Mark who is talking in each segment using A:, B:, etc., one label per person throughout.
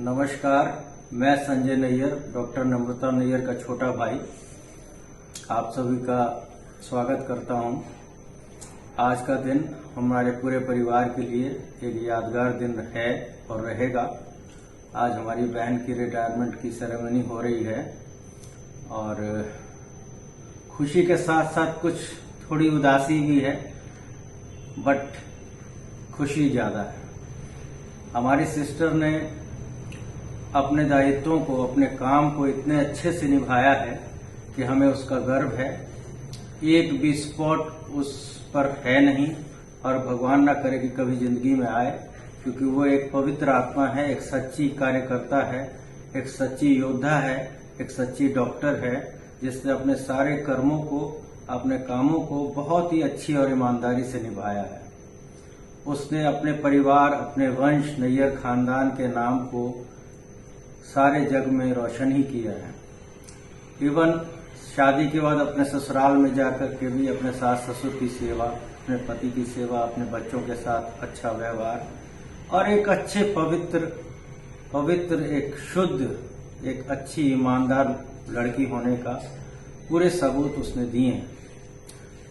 A: नमस्कार, मैं संजय नैयर, डॉक्टर नम्रता नैयर का छोटा भाई आप सभी का स्वागत करता हूं। आज का दिन हमारे पूरे परिवार के लिए एक यादगार दिन है और रहेगा। आज हमारी बहन की रिटायरमेंट की सेरेमनी हो रही है और खुशी के साथ साथ कुछ थोड़ी उदासी भी है, बट खुशी ज्यादा है। हमारी सिस्टर ने अपने दायित्वों को, अपने काम को इतने अच्छे से निभाया है कि हमें उसका गर्व है। एक भी स्पॉट उस पर है नहीं और भगवान ना करे कि कभी जिंदगी में आए, क्योंकि वो एक पवित्र आत्मा है, एक सच्ची कार्यकर्ता है, एक सच्ची योद्धा है, एक सच्ची डॉक्टर है, जिसने अपने सारे कर्मों को, अपने कामों को बहुत ही अच्छी और ईमानदारी से निभाया है। उसने अपने परिवार, अपने वंश, नैयर खानदान के नाम को सारे जग में रोशन ही किया है। इवन शादी के बाद अपने ससुराल में जाकर के भी अपने सास ससुर की सेवा, अपने पति की सेवा, अपने बच्चों के साथ अच्छा व्यवहार और एक अच्छे पवित्र एक शुद्ध, एक अच्छी ईमानदार लड़की होने का पूरे सबूत उसने दिए हैं।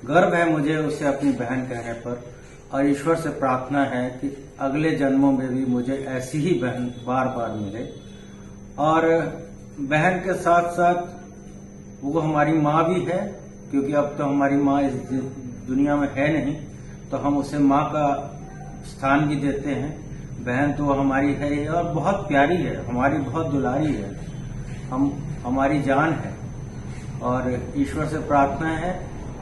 A: गर्व है मुझे उसे अपनी बहन कहने पर और ईश्वर से प्रार्थना है कि अगले जन्मों में भी मुझे ऐसी ही बहन बार बार मिले। और बहन के साथ साथ वो हमारी माँ भी है, क्योंकि अब तो हमारी माँ इस दुनिया में है नहीं, तो हम उसे माँ का स्थान भी देते हैं। बहन तो हमारी है ही और बहुत प्यारी है, हमारी बहुत दुलारी है, हमारी जान है। और ईश्वर से प्रार्थना है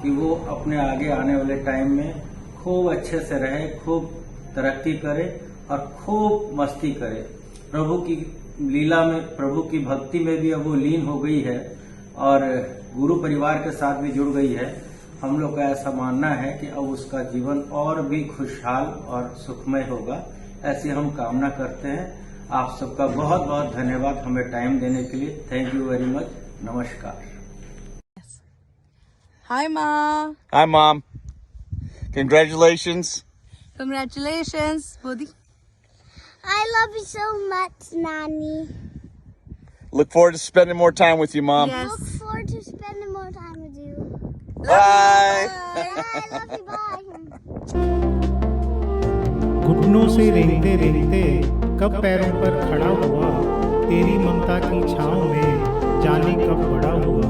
A: कि वो अपने आगे आने वाले टाइम में खूब अच्छे से रहे, खूब तरक्की करे और खूब मस्ती करे। प्रभु की लीला में, प्रभु की भक्ति में भी अब वो लीन हो गई है और गुरु परिवार के साथ भी जुड़ गई है। हम लोग का ऐसा मानना है कि अब उसका जीवन और भी खुशहाल और सुखमय होगा, ऐसी हम कामना करते हैं। आप सबका बहुत बहुत धन्यवाद हमें टाइम देने के लिए। Thank you very much. नमस्कार।
B: Hi, Ma.
C: Hi, Mom. Congratulations.
B: Congratulations, Bodhi.
D: I love you so much, Nanny.
C: Look forward to spending more time with you, Mom.
B: Yes.
D: Look forward to spending more time with you.
C: Bye.
D: Bye. Love you. Bye.
E: घुटनों से रेंगते रेंगते कब पैरों पर खड़ा हुआ, तेरी ममता की छाँव में जाने कब बड़ा हुआ।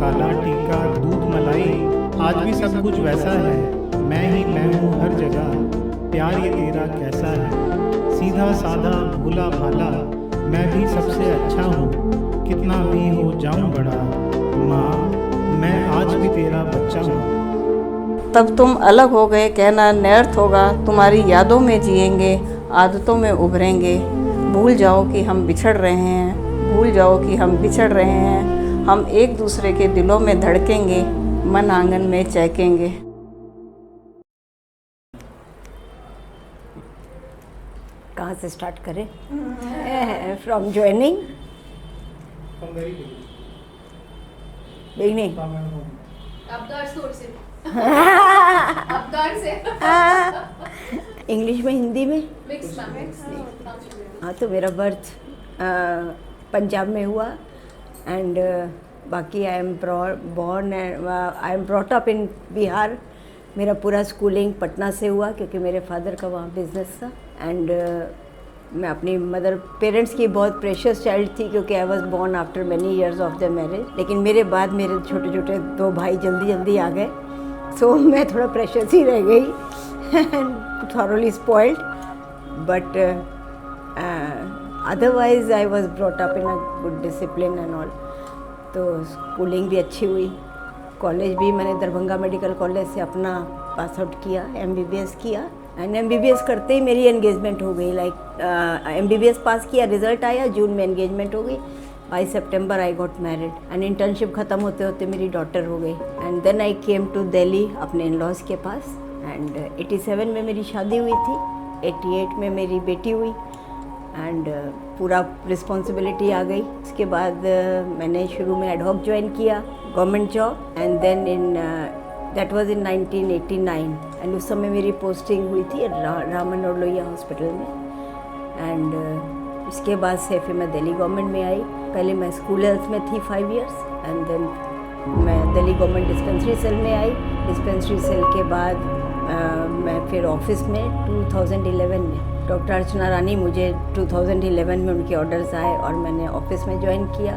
E: काला टीका, दूध मलाई, आज भी सब कुछ वैसा है। मैं ही मैं हूँ हर जगह, प्यार ये तेरा कैसा है। सीधा साधा भोला भाला, मैं भी सबसे अच्छा हूँ, कितना भी हो जाऊँ बड़ा। माँ, मैं आज भी तेरा बच्चा हूँ।
F: तब तुम अलग हो गए, कहना व्यर्थ होगा। तुम्हारी यादों में जिएंगे, आदतों में उभरेंगे। भूल जाओ कि हम बिछड़ रहे हैं, भूल जाओ कि हम बिछड़ रहे हैं। हम एक दूसरे के दिलों में धड़केंगे, मन आंगन में चहकेंगे।
G: कहाँ से स्टार्ट करें? फ्रॉम ज्वाइनिंग, बिगनिंग, इंग्लिश में, हिंदी में, हाँ। तो मेरा बर्थ पंजाब में हुआ एंड बाकी I am brought up in Bihar. मेरा पूरा स्कूलिंग पटना से हुआ क्योंकि मेरे फादर का वहाँ बिजनेस था। एंड मैं अपनी पेरेंट्स की बहुत प्रेशियस चाइल्ड थी क्योंकि I was born after many years of the marriage. लेकिन मेरे बाद मेरे छोटे छोटे दो भाई जल्दी आ गए, सो मैं थोड़ा प्रेशियस ही रह गई and thoroughly spoiled. But otherwise I was brought up in a good discipline and all. तो स्कूलिंग भी अच्छी हुई। कॉलेज भी मैंने दरभंगा मेडिकल कॉलेज से अपना पास आउट किया, MBBS किया एंड MBBS करते ही मेरी एंगेजमेंट हो गई। MBBS पास किया, रिजल्ट आया, जून में एंगेजमेंट हो गई। By September I got married and internship ख़त्म होते होते मेरी डॉटर हो गई। And then I came to Delhi अपने इन लॉज के पास एंड 87 में मेरी शादी हुई थी, 88 में मेरी बेटी हुई एंड पूरा रिस्पॉन्सिबिलिटी आ गई। उसके बाद मैंने शुरू में एडहॉक ज्वाइन किया, government job, and then in that was in 1989 and उस समय मेरी पोस्टिंग हुई थी राम मनोहर लोहिया हॉस्पिटल में। एंड इसके बाद से फिर मैं दिल्ली गवर्नमेंट में आई। पहले मैं स्कूल हेल्थ में थी 5 इयर्स एंड देन मैं दिल्ली गवर्नमेंट डिस्पेंसरी सेल में आई। डिस्पेंसरी सेल के बाद मैं फिर ऑफिस में 2011 में डॉक्टर अर्चना रानी, मुझे 2011 में उनके ऑर्डर्स आए और मैंने ऑफिस में ज्वाइन किया।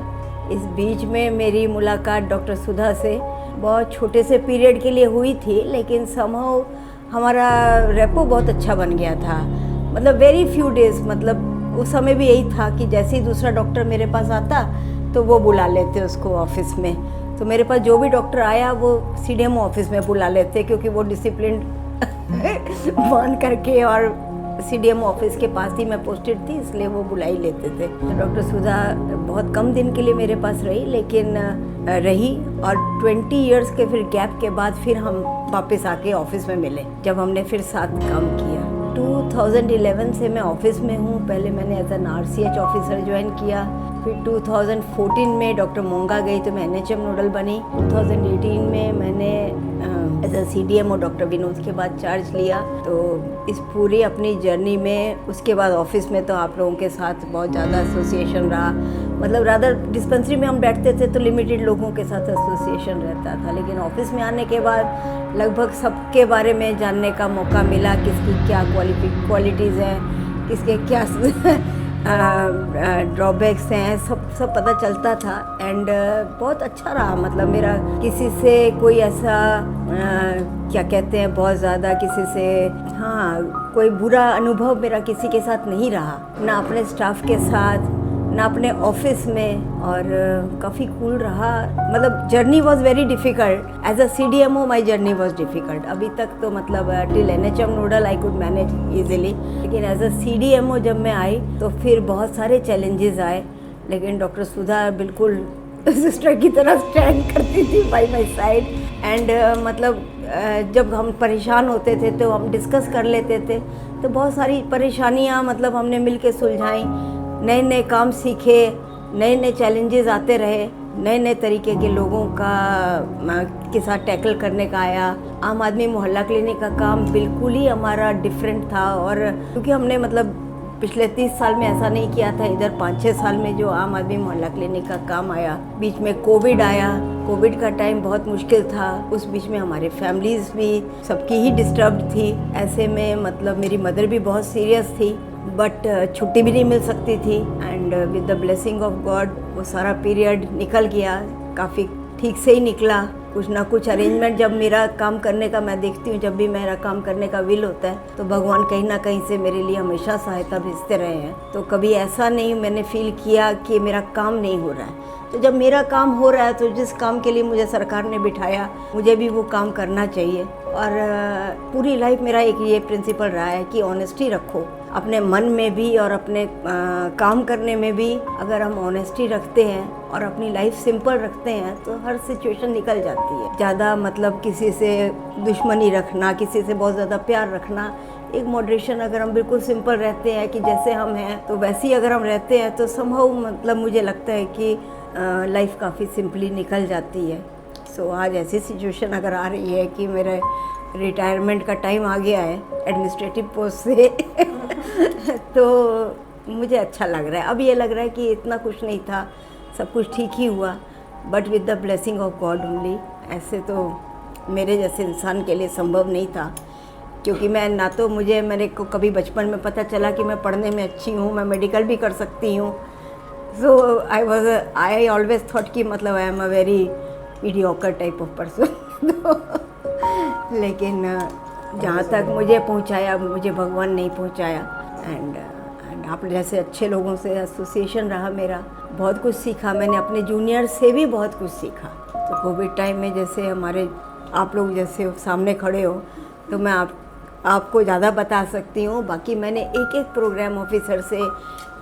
G: इस बीच में मेरी मुलाकात डॉक्टर सुधा से बहुत छोटे से पीरियड के लिए हुई थी, लेकिन समहाउ हमारा रेपो बहुत अच्छा बन गया था। मतलब वेरी फ्यू डेज, मतलब उस समय भी यही था कि जैसे ही दूसरा डॉक्टर मेरे पास आता तो वो बुला लेते उसको ऑफिस में। तो मेरे पास जो भी डॉक्टर आया वो CDMO ऑफिस में बुला लेते, क्योंकि वो डिसिप्लिन मान करके, और CDMO ऑफिस के पास ही मैं पोस्टेड थी, इसलिए वो बुला ही लेते थे। तो डॉक्टर सुधा बहुत कम दिन के लिए मेरे पास रही, लेकिन रही, और 20 इयर्स के फिर गैप के बाद फिर हम वापस आके ऑफिस में मिले, जब हमने फिर साथ काम किया। 2011 से मैं ऑफिस में हूँ। पहले मैंने as an RCH officer join किया, फिर 2014 में डॉक्टर मोंगा गई तो मैं NHM नोडल बनी। 2018 में मैंने as a CDMO doctor Vinod के बाद चार्ज लिया। तो इस पूरी अपनी जर्नी में उसके बाद ऑफिस में तो आप लोगों के साथ बहुत ज़्यादा एसोसिएशन रहा। मतलब रादर डिस्पेंसरी में हम बैठते थे तो लिमिटेड लोगों के साथ एसोसिएशन रहता था, लेकिन ऑफिस में आने के बाद लगभग सबके बारे में जानने का मौका मिला, किसकी क्या क्वालिटीज़ हैं, किसके क्या ड्रॉबैक्स हैं, सब पता चलता था। एंड बहुत अच्छा रहा। मतलब मेरा किसी से कोई ऐसा क्या कहते हैं, बहुत ज़्यादा किसी से कोई बुरा अनुभव मेरा किसी के साथ नहीं रहा, ना अपने स्टाफ के साथ, ना अपने ऑफिस में, और काफ़ी कूल रहा। मतलब journey was very difficult. As a CDMO my journey was difficult. अभी तक तो मतलब till NHM nodal I could manage easily, लेकिन एज अ CDMO जब मैं आई तो फिर बहुत सारे चैलेंजेस आए, लेकिन डॉक्टर सुधा बिल्कुल सिस्टर की तरह स्टैंड करती थी बाई माई साइड। एंड मतलब जब हम परेशान होते थे तो हम डिस्कस कर लेते थे, तो बहुत सारी परेशानियाँ मतलब हमने मिल के सुलझाई, नए नए काम सीखे, नए नए चैलेंजेस आते रहे, नए नए तरीके के लोगों के साथ टैकल करने का आया। आम आदमी मोहल्ला क्लिनिक का काम बिल्कुल ही हमारा डिफरेंट था, और क्योंकि हमने मतलब पिछले 30 साल में ऐसा नहीं किया था। इधर 5-6 साल में जो आम आदमी मोहल्ला क्लिनिक का काम आया, बीच में कोविड आया। कोविड का टाइम बहुत मुश्किल था, उस बीच में हमारे फैमिलीज़ भी सबकी ही डिस्टर्ब्ड थी। ऐसे में मतलब मेरी मदर भी बहुत सीरियस थी, बट छुट्टी भी नहीं मिल सकती थी। And with the blessing of God वो सारा पीरियड निकल गया, काफ़ी ठीक से ही निकला। कुछ ना कुछ अरेंजमेंट जब मेरा काम करने का मैं देखती हूँ, जब भी मेरा काम करने का विल होता है तो भगवान कहीं ना कहीं से मेरे लिए हमेशा सहायता भेजते रहे हैं। तो कभी ऐसा नहीं मैंने फील किया कि मेरा काम नहीं हो रहा है। तो जब मेरा काम हो रहा है तो जिस काम के लिए मुझे सरकार ने बिठाया मुझे भी वो काम करना चाहिए। और पूरी लाइफ मेरा एक ये प्रिंसिपल रहा है कि ऑनेस्टी रखो अपने मन में भी और अपने काम करने में भी। अगर हम ऑनेस्टी रखते हैं और अपनी लाइफ सिंपल रखते हैं तो हर सिचुएशन निकल जाती है। ज़्यादा मतलब किसी से दुश्मनी रखना, किसी से बहुत ज़्यादा प्यार रखना, एक मॉडरेशन अगर हम बिल्कुल सिंपल रहते हैं कि जैसे हम हैं तो वैसे ही अगर हम रहते हैं तो समहाउ मतलब मुझे लगता है कि लाइफ काफ़ी सिंपली निकल जाती है। सो आज ऐसी सिचुएशन अगर आ रही है कि मेरे रिटायरमेंट का टाइम आ गया है एडमिनिस्ट्रेटिव पोस्ट से तो मुझे अच्छा लग रहा है। अब ये लग रहा है कि इतना कुछ नहीं था, सब कुछ ठीक ही हुआ, but with the blessing of God only. ऐसे तो मेरे जैसे इंसान के लिए संभव नहीं था, क्योंकि मैं ना तो मेरे को कभी बचपन में पता चला कि मैं पढ़ने में अच्छी हूँ, मैं मेडिकल भी कर सकती हूँ। सो आई ऑलवेज थॉट कि मतलब I am a very mediocre type of person. लेकिन जहाँ तक मुझे पहुँचाया मुझे भगवान नहीं पहुँचाया। एंड आप जैसे अच्छे लोगों से एसोसिएशन रहा मेरा, बहुत कुछ सीखा मैंने, अपने जूनियर से भी बहुत कुछ सीखा। तो कोविड टाइम में जैसे हमारे आप लोग जैसे सामने खड़े हो तो मैं आपको ज़्यादा बता सकती हूँ। बाकी मैंने एक एक प्रोग्राम ऑफिसर से,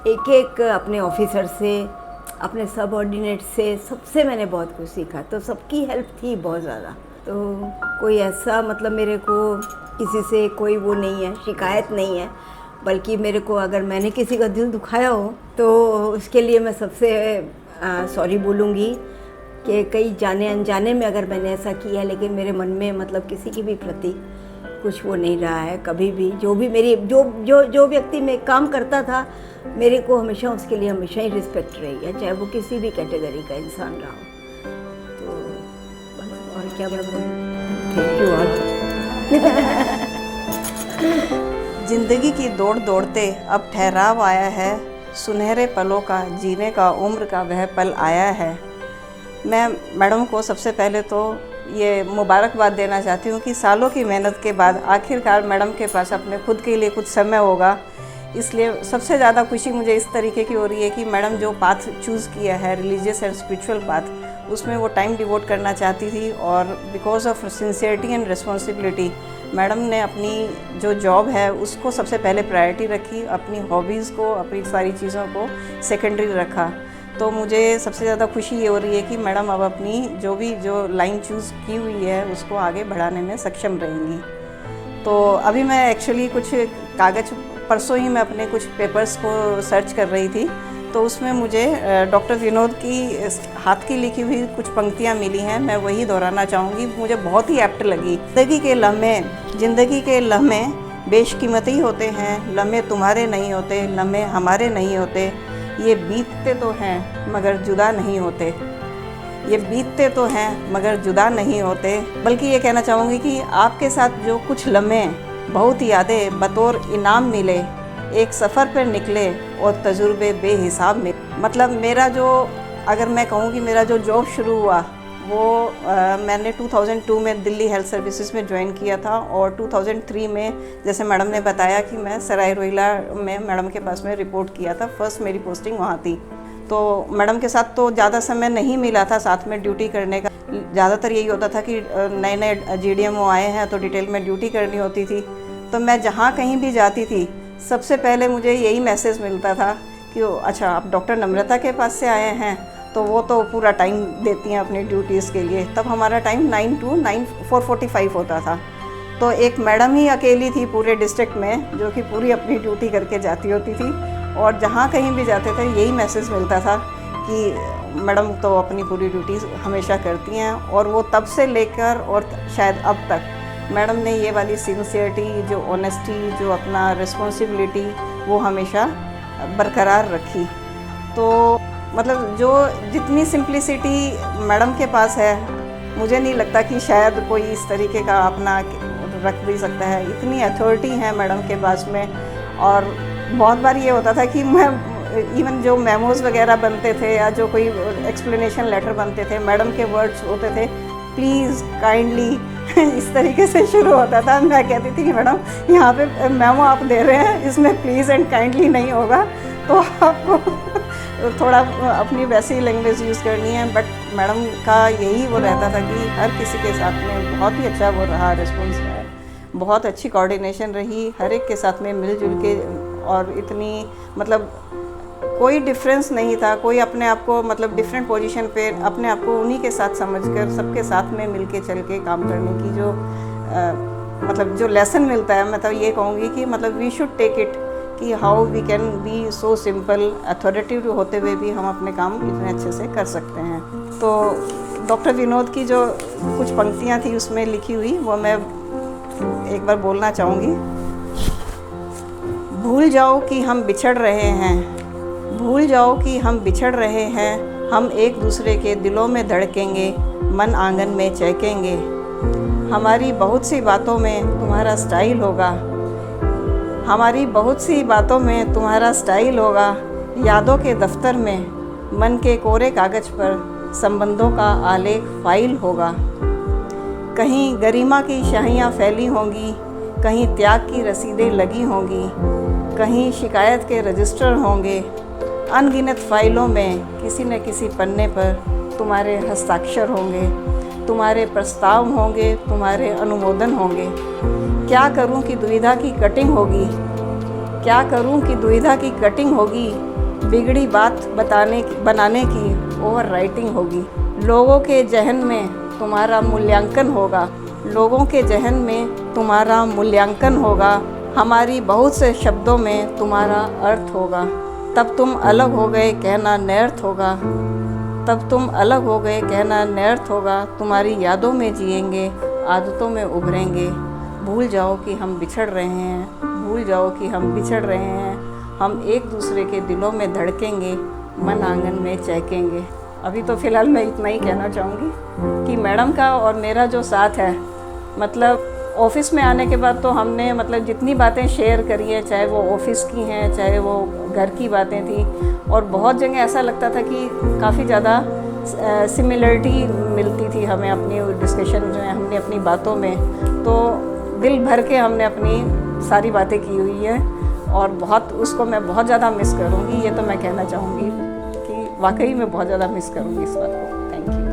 G: एक एक अपने ऑफिसर से, अपने सबऑर्डिनेट से, सबसे मैंने बहुत कुछ सीखा। तो सबकी हेल्प थी बहुत ज़्यादा। तो कोई ऐसा मतलब मेरे को किसी से कोई वो नहीं है, शिकायत नहीं है, बल्कि मेरे को अगर मैंने किसी का दिल दुखाया हो तो उसके लिए मैं सबसे सॉरी बोलूँगी कि कई जाने अनजाने में अगर मैंने ऐसा किया, लेकिन मेरे मन में मतलब किसी की भी प्रति कुछ वो नहीं रहा है कभी भी। जो भी मेरी जो व्यक्ति में काम करता था, मेरे को हमेशा उसके लिए हमेशा ही रिस्पेक्ट रही है, चाहे वो किसी भी कैटेगरी का इंसान रहा हो। तो बस और क्या बोलूं, थैंक यू ऑल।
F: जिंदगी की दौड़ दौड़ते अब ठहराव आया है, सुनहरे पलों का जीने का उम्र का वह पल आया है। मैं मैडम को सबसे पहले तो ये मुबारकबाद देना चाहती हूँ कि सालों की मेहनत के बाद आखिरकार मैडम के पास अपने खुद के लिए कुछ समय होगा। इसलिए सबसे ज़्यादा खुशी मुझे इस तरीके की हो रही है कि मैडम जो पाथ चूज़ किया है, रिलीजियस एंड स्पिरिचुअल पाथ, उसमें वो टाइम डिवोट करना चाहती थी और because of sincerity and responsibility madam ने अपनी जो जॉब है उसको सबसे पहले प्रायोरिटी रखी, अपनी हॉबीज़ को, अपनी सारी चीज़ों को सेकेंडरी रखा। तो मुझे सबसे ज़्यादा खुशी ये हो रही है कि मैडम अब अपनी जो लाइन चूज़ की हुई है उसको आगे बढ़ाने में सक्षम रहेंगी। तो अभी मैं एक्चुअली कुछ कागज़, परसों ही मैं अपने कुछ पेपर्स को सर्च कर रही थी, तो उसमें मुझे डॉक्टर विनोद की हाथ की लिखी हुई कुछ पंक्तियाँ मिली हैं, मैं वही दोहराना चाहूँगी। मुझे बहुत ही एप्ट लगी। ज़िंदगी के लम्हे बेशकीमती होते हैं, लम्हे तुम्हारे नहीं होते, लम्हे हमारे नहीं होते। ये बीतते तो हैं मगर जुदा नहीं होते, ये बीतते तो हैं मगर जुदा नहीं होते। बल्कि ये कहना चाहूँगी कि आपके साथ जो कुछ लम्हे, बहुत यादें बतौर इनाम मिले, एक सफ़र पर निकले और तजुर्बे बेहिसाब मिले। मतलब मेरा जो, अगर मैं कहूँ कि मेरा जो जॉब शुरू हुआ वो मैंने 2002 में दिल्ली हेल्थ सर्विसेज में ज्वाइन किया था और 2003 में जैसे मैडम ने बताया कि मैं सराय रोहिला में मैडम के पास में रिपोर्ट किया था। फर्स्ट मेरी पोस्टिंग वहाँ थी। तो मैडम के साथ तो ज़्यादा समय नहीं मिला था साथ में ड्यूटी करने का। ज़्यादातर यही होता था कि नए नए GDMO आए हैं तो डिटेल में ड्यूटी करनी होती थी। तो मैं जहाँ कहीं भी जाती थी सबसे पहले मुझे यही मैसेज मिलता था कि अच्छा आप डॉक्टर नम्रता के पास से आए हैं, तो वो तो पूरा टाइम देती हैं अपनी ड्यूटीज़ के लिए। तब हमारा टाइम 9 to 4:45 होता था। तो एक मैडम ही अकेली थी पूरे डिस्ट्रिक्ट में जो कि पूरी अपनी ड्यूटी करके जाती होती थी, और जहाँ कहीं भी जाते थे यही मैसेज मिलता था कि मैडम तो अपनी पूरी ड्यूटी हमेशा करती हैं। और वो तब से लेकर और शायद अब तक मैडम ने ये वाली सिंसियरिटी, जो ऑनेस्टी, जो अपना रिस्पॉन्सिबिलिटी, वो हमेशा बरकरार रखी। तो मतलब जो जितनी सिंप्लिसिटी मैडम के पास है, मुझे नहीं लगता कि शायद कोई इस तरीके का अपना रख भी सकता है। इतनी अथॉरिटी है मैडम के पास में। और बहुत बार ये होता था कि मैं इवन जो मेमोज़ वगैरह बनते थे या जो कोई एक्सप्लेनेशन लेटर बनते थे, मैडम के वर्ड्स होते थे प्लीज़ काइंडली इस तरीके से शुरू होता था। मैं कहती थी कि मैडम यहाँ पे मेमो आप दे रहे हैं, इसमें प्लीज़ एंड काइंडली नहीं होगा, तो आपको थोड़ा अपनी वैसी लैंग्वेज यूज़ करनी है। बट मैडम का यही वो रहता था कि हर किसी के साथ में बहुत ही अच्छा वो रहा, रिस्पॉन्स है, बहुत अच्छी कोऑर्डिनेशन रही, हर एक के साथ में मिलजुल के। और इतनी मतलब कोई डिफरेंस नहीं था, कोई अपने आप को मतलब डिफरेंट पोजीशन पे अपने आप को उन्हीं के साथ समझकर सबके साथ में मिलके चल के काम करने की जो मतलब जो लेसन मिलता है, मैं तो ये कहूँगी कि मतलब वी शुड टेक इट कि how we can be so simple, authoritative होते हुए भी हम अपने काम इतने अच्छे से कर सकते हैं। तो डॉक्टर विनोद की जो कुछ पंक्तियाँ थी उसमें लिखी हुई, वो मैं एक बार बोलना चाहूँगी। भूल जाओ कि हम बिछड़ रहे हैं, भूल जाओ कि हम बिछड़ रहे हैं, हम एक दूसरे के दिलों में धड़केंगे, मन आंगन में चहकेंगे। हमारी बहुत सी बातों में तुम्हारा स्टाइल होगा, हमारी बहुत सी बातों में तुम्हारा स्टाइल होगा। यादों के दफ्तर में मन के कोरे कागज़ पर संबंधों का आलेख फाइल होगा। कहीं गरिमा की शाहियाँ फैली होंगी, कहीं त्याग की रसीदें लगी होंगी, कहीं शिकायत के रजिस्टर होंगे। अनगिनत फाइलों में किसी न किसी पन्ने पर तुम्हारे हस्ताक्षर होंगे, तुम्हारे प्रस्ताव होंगे, तुम्हारे अनुमोदन होंगे। क्या करूं कि दुविधा की कटिंग होगी, क्या करूं कि दुविधा की कटिंग होगी, बिगड़ी बात बनाने की ओवर राइटिंग होगी। लोगों के जहन में तुम्हारा मूल्यांकन होगा, लोगों के जहन में तुम्हारा मूल्यांकन होगा। हमारी बहुत से शब्दों में तुम्हारा अर्थ होगा। तब तुम अलग हो गए कहना नर्थ होगा, तब तुम अलग हो गए कहना नर्थ होगा। तुम्हारी यादों में जिएंगे, आदतों में उभरेंगे, भूल जाओ कि हम बिछड़ रहे हैं, भूल जाओ कि हम बिछड़ रहे हैं। हम एक दूसरे के दिलों में धड़केंगे, मन आंगन में चहकेंगे। अभी तो फ़िलहाल मैं इतना ही कहना चाहूँगी कि मैडम का और मेरा जो साथ है, मतलब ऑफ़िस में आने के बाद तो हमने मतलब जितनी बातें शेयर करी है, चाहे वो ऑफ़िस की हैं, चाहे वो घर की बातें थी, और बहुत जगह ऐसा लगता था कि काफ़ी ज़्यादा सिमिलरिटी मिलती थी हमें अपनी डिस्कशन जो है हमने अपनी बातों में, तो दिल भर के हमने अपनी सारी बातें की हुई है और बहुत उसको मैं बहुत ज़्यादा मिस करूँगी। ये तो मैं कहना चाहूँगी कि वाकई में बहुत ज़्यादा मिस करूँगी इस बात को। Thank you.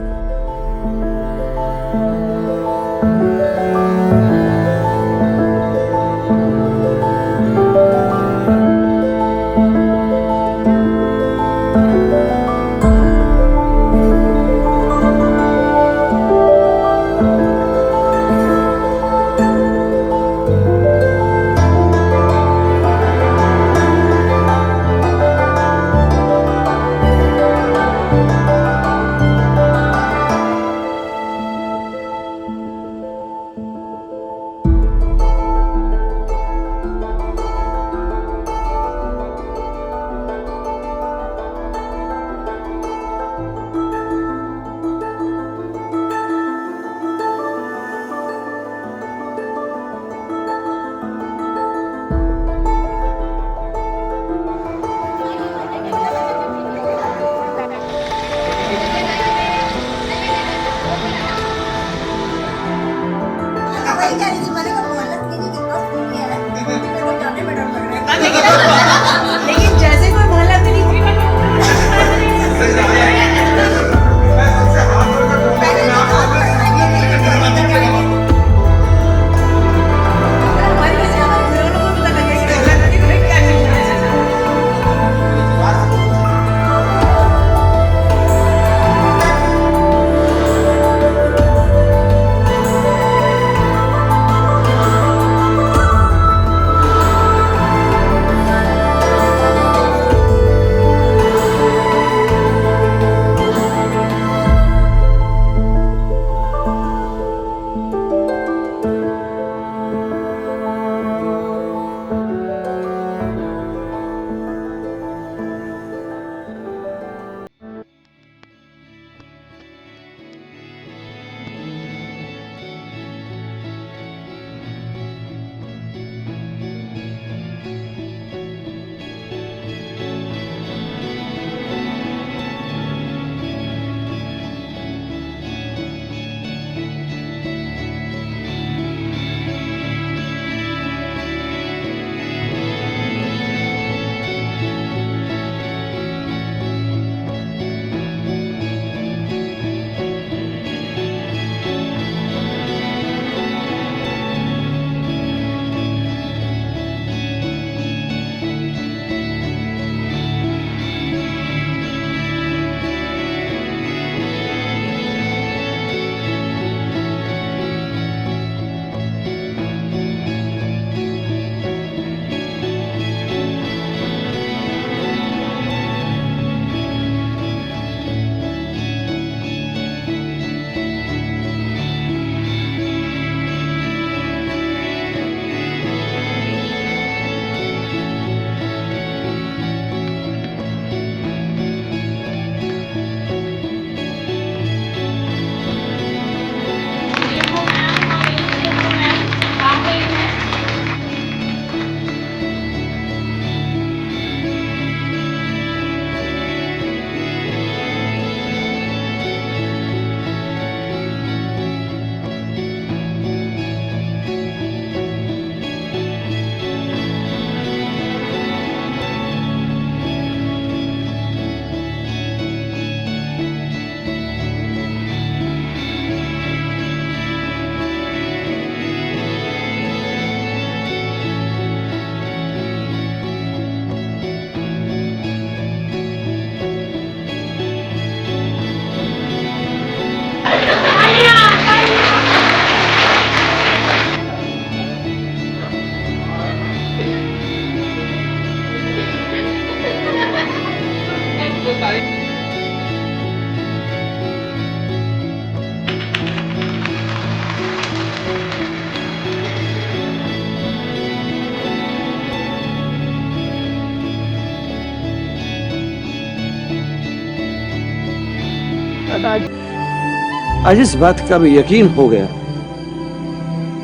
H: आज इस बात का भी यकीन हो गया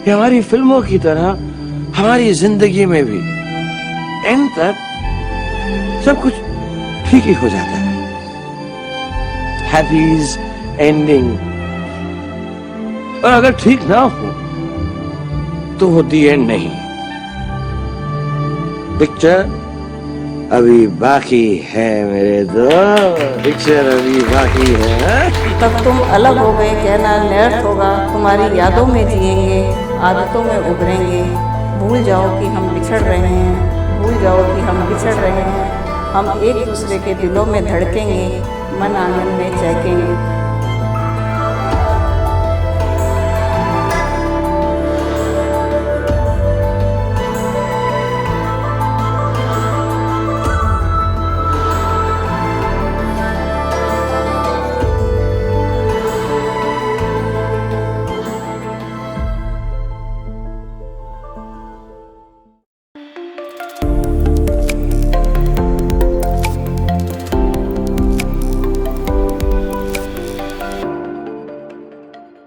H: कि हमारी फिल्मों की तरह हमारी जिंदगी में भी एंड तक सब कुछ ठीक ही हो जाता है। हैप्पीज एंडिंग। और अगर ठीक ना हो तो वो दी एंड नहीं, पिक्चर अभी बाकी है मेरे दोस्त, पिक्चर अभी बाकी है।
F: तब तुम अलग हो गए कहना व्यर्थ होगा, तुम्हारी यादों में जिएंगे, आदतों में उभरेंगे। भूल जाओ कि हम बिछड़ रहे हैं, भूल जाओ कि हम बिछड़ रहे हैं। हम एक दूसरे के दिलों में धड़केंगे, मन आंगन में चहकेंगे।